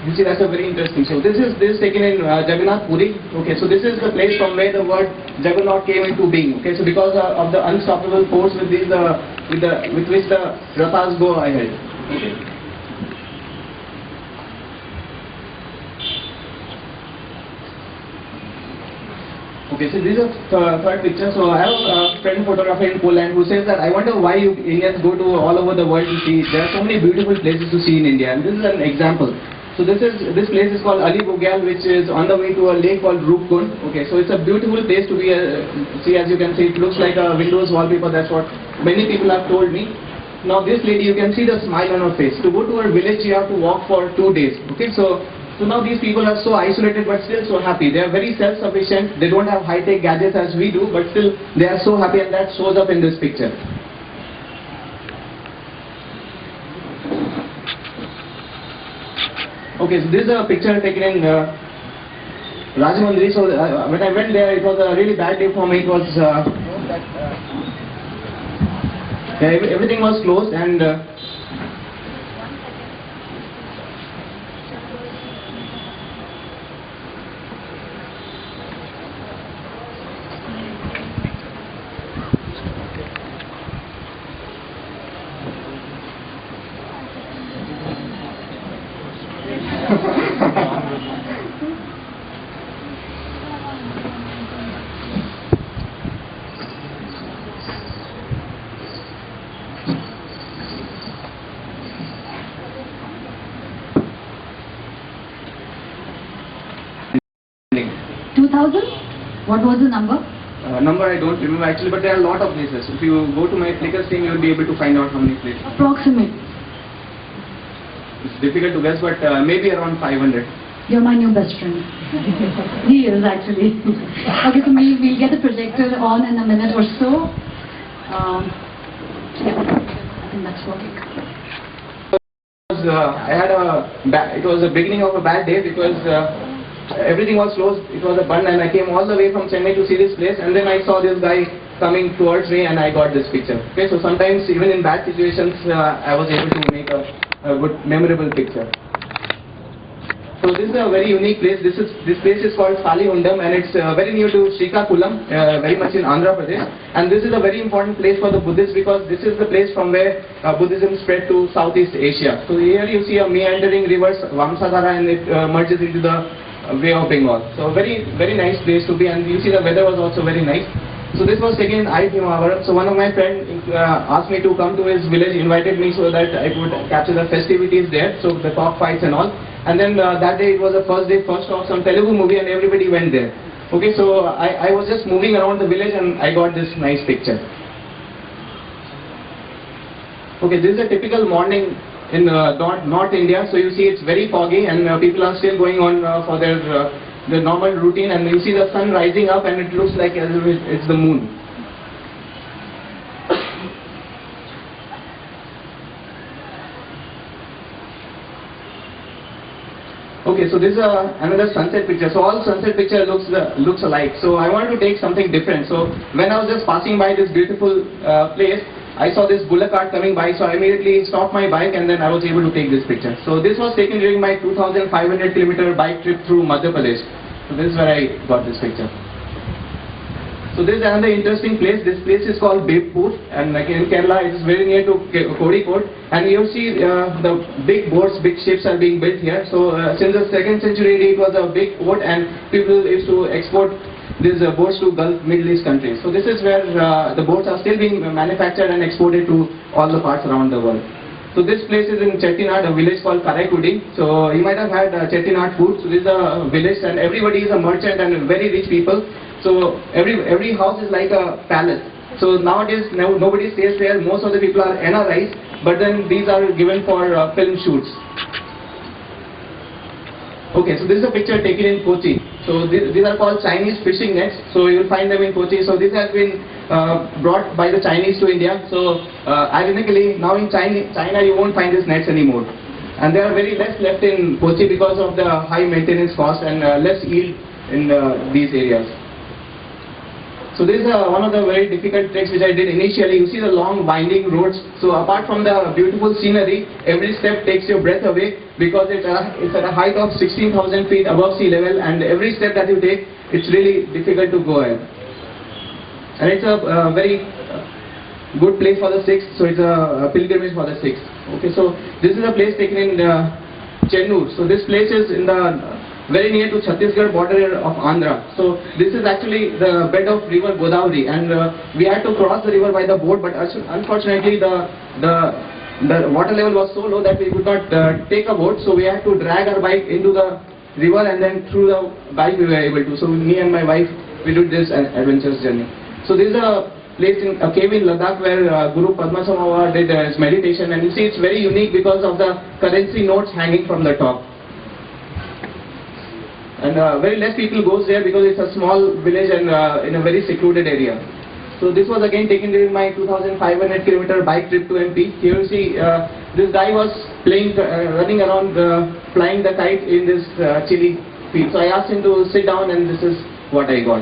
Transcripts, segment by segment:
You see, that's a very interesting. So this is taken in Jagannath Puri. Okay, so this is the place from where the word Jagannath came into being. Okay, so because of the unstoppable force with these with which the rathas go ahead. Okay. Okay, so this is a third picture. So I have a friend photographer in Poland who says that I wonder why you Indians go to all over the world to see. There are so many beautiful places to see in India, and this is an example. So this place is called Ali Bugyal, which is on the way to a lake called Rupkund. Okay, so it's a beautiful place to be. See, as you can see, it looks like a Windows wallpaper. That's what many people have told me. Now this lady, you can see the smile on her face. To go to her village, you have to walk for 2 days. Okay, so now these people are so isolated but still so happy. They are very self-sufficient. They don't have high-tech gadgets as we do, but still they are so happy, and that shows up in this picture. Okay, so this is a picture taken in Rajahmundry. So when I went there, it was a really bad day for me. It was everything was closed, and What was the number? Number I don't remember actually, but there are a lot of places. If you go to my Flickr stream, you will be able to find out how many places. Approximate. It's difficult to guess, but maybe around 500. You're my new best friend. He is actually. Okay, so we'll get the projector on in a minute or so. Yeah, I think that's working. It was the beginning of a bad day because everything was closed. It was a burn, and I came all the way from Chennai to see this place, and then I saw this guy coming towards me, and I got this picture. Okay, so sometimes even in bad situations, I was able to make a good, memorable picture. So this is a very unique place. This place is called Salihundam, and it's very near to Srikakulam, very much in Andhra Pradesh. And this is a very important place for the Buddhists because this is the place from where Buddhism spread to Southeast Asia. So here you see a meandering river, Vamsadhara, and it merges into the Bay of Bengal. So very nice place to be, and you see the weather was also very nice. So this was taken in Himavaram. So one of my friends asked me to come to his village, invited me so that I could capture the festivities there, so the cockfights and all. And then that day it was the first of some Telugu movie, and everybody went there. Okay, so I was just moving around the village and I got this nice picture. Okay, this is a typical morning in North India. So you see it's very foggy, and people are still going on for their normal routine, and you see the sun rising up, and it looks like as if it's the moon. Okay, so this is another sunset picture. So all sunset picture looks alike. So I wanted to take something different. So when I was just passing by this beautiful place, I saw this bullock cart coming by. So I immediately stopped my bike, and then I was able to take this picture. So this was taken during my 2,500 kilometer bike trip through Madhya Pradesh. So this is where I got this picture. So this is another interesting place. This place is called Bebpur, and like in Kerala, it is very near to Kozhikode. And you see the big boats, big ships are being built here. So since the 2nd century, it was a big port, and people used to export these boats to Gulf Middle East countries. So this is where the boats are still being manufactured and exported to all the parts around the world. So this place is in Chettinad, a village called Karaikudi. So you might have had Chettinad food. So this is a village, and everybody is a merchant and very rich people. So every house is like a palace. So nowadays nobody stays there. Most of the people are NRIs, but then these are given for film shoots. Okay, so this is a picture taken in Kochi. So these are called Chinese fishing nets. So you will find them in Kochi. So this has been brought by the Chinese to India. So ironically, now in China you won't find these nets anymore. And there are very less left in Kochi because of the high maintenance cost and less yield in these areas. So this is one of the very difficult treks which I did initially. You see the long winding roads. So apart from the beautiful scenery, every step takes your breath away because it's at a height of 16,000 feet above sea level, and every step that you take, it's really difficult to go ahead. And it's a very good place for the Sikhs, so it's a pilgrimage for the Sikhs. Okay, so this is a place taken in Chennur. So this place is in the very near to Chhattisgarh border of Andhra. So this is actually the bed of river Godavari, and we had to cross the river by the boat, but unfortunately the water level was so low that we could not take a boat, so we had to drag our bike into the river, and then through the bike we were able to. So me and my wife, we did this adventurous journey. So this is a place in a cave in Ladakh where Guru Padma Samava did his meditation, and you see it's very unique because of the currency notes hanging from the top. And very less people goes there because it's a small village and in a very secluded area. So this was again taken during my 2,500 kilometer bike trip to MP. Here you see this guy was playing, running around, flying the kite in this chilly field. So I asked him to sit down, and this is what I got.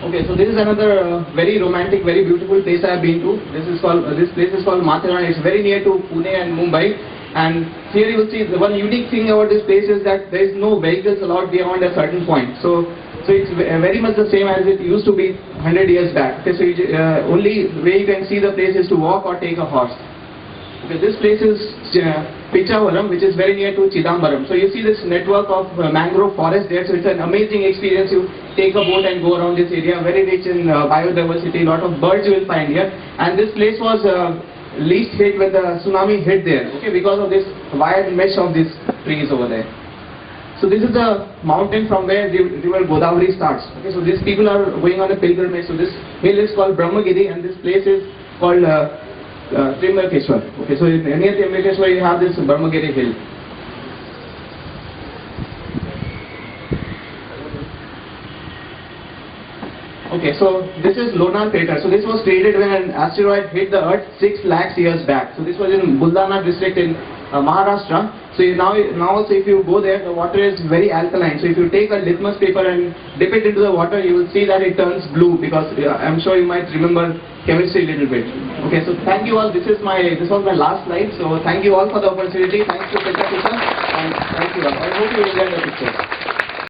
Okay, so this is another very romantic, very beautiful place I have been to. This place is called Matheran. It's very near to Pune and Mumbai. And here you will see the one unique thing about this place is that there is no vehicles allowed beyond a certain point. So it's very much the same as it used to be 100 years back. Okay, so only way you can see the place is to walk or take a horse. Okay, this place is Pichavaram, which is very near to Chidambaram. So you see this network of mangrove forest there. So it's an amazing experience. You take a boat and go around this area, very rich in biodiversity. A lot of birds you will find here. And this place was least hit when the tsunami hit there. Okay, because of this wide mesh of these trees over there. So this is the mountain from where the river Godavari starts. Okay, so these people are going on a pilgrimage. So this hill is called Brahmagiri, and this place is called Trimbakeshwar. Okay, so near Trimbakeshwar you have this Brahmagiri hill. Okay, so this is Lonar crater. So this was created when an asteroid hit the Earth 6 lakhs years back. So this was in Buldana district in Maharashtra. So now also if you go there, the water is very alkaline. So if you take a litmus paper and dip it into the water, you will see that it turns blue, because I'm sure you might remember chemistry a little bit. Okay, so thank you all. This was my last slide. So thank you all for the opportunity. Thanks to Peter, and thank you all. I hope you enjoyed the picture.